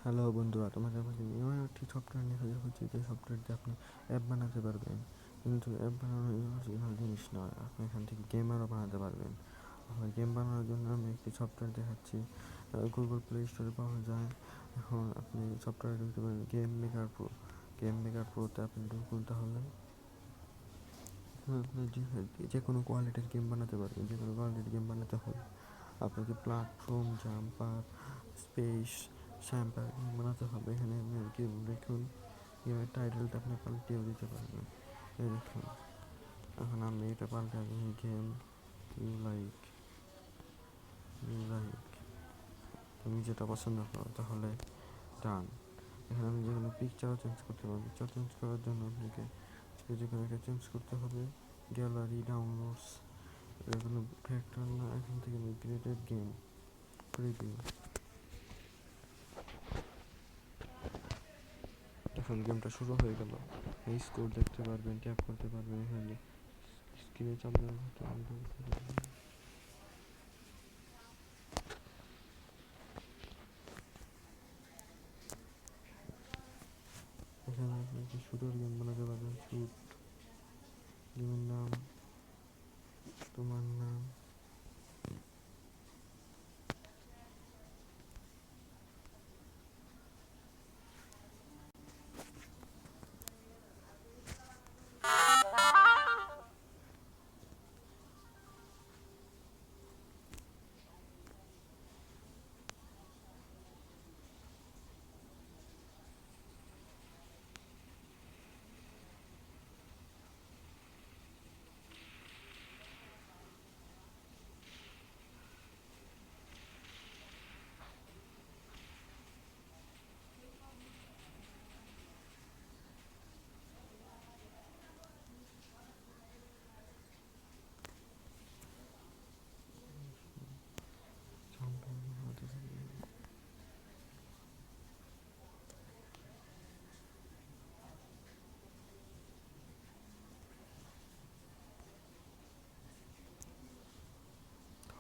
Hello বন্ধুরা, তোমাদের মাঝে এমন একটি সফটওয়্যার নিয়ে হাজির হচ্ছে যে সফটওয়্যার দিয়ে আপনি অ্যাপ বানাতে পারবেন। কিন্তু অ্যাপ বানানো ইমার্জিনাল জিনিস নয়, আপনি এখান থেকে গেমারও বানাতে পারবেন। গেম বানানোর জন্য আমি একটি সফটওয়্যার দেখাচ্ছি। গুগল প্লে স্টোরে পাওয়া যায়। এখন আপনি সফটওয়্যার ঢুকতে পারেন game maker pro. Game maker প্রোতে আপনি ঢুকুন, তাহলে আপনি যে কোনো কোয়ালিটির গেম বানাতে পারবেন। যে কোনো কোয়ালিটির গেম বানাতে হলে আপনাকে প্ল্যাটফর্ম, জাম্পার, স্পেস, স্যাম্পার বানাতে হবে। এখানে আপনি গেম দেখুন, গেমের টাইটেলটা আপনি পাল্টেও দিতে পারবেন। এই দেখুন, এখন আমি এটা পাল্টে গেম ইউ লাইক তুমি যেটা পছন্দ করো, তাহলে ডান। এখানে আমি যে কোনো পিকচারও চেঞ্জ করতে পারবো। পিকচার চেঞ্জ করার জন্য আপনাকে যে কোনো একটা চেঞ্জ করতে হবে। গ্যালারি, ডাউনলোডস, এগুলো ফ্যাক্টর না। এখান থেকে আমি ক্রিয়েটেড গেম প্রিভিউ, এখন গেমটা শুরু হয়ে গেল। এই স্কোর দেখতে পারবেন, ট্যাপ করতে পারবেন। এখানে স্ক্রিনে চাপ দেওয়ার এখানে আপনি একটি শুটের গেম বানাতে পারবেন। শুট, গেমের নাম, তোমার নাম,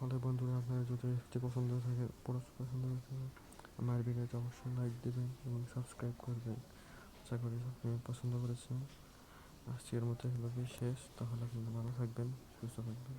তাহলে বন্ধুরা, আপনারা যদি একটি পছন্দ থাকে, পছন্দ থাকে, আমার ভিডিওতে অবশ্যই লাইক দেবেন এবং সাবস্ক্রাইব করবেন। আশা করি আপনি পছন্দ করেছেন। আজকের মতো হলো শেষ। তাহলে আপনারা ভালো থাকবেন, সুস্থ থাকবেন।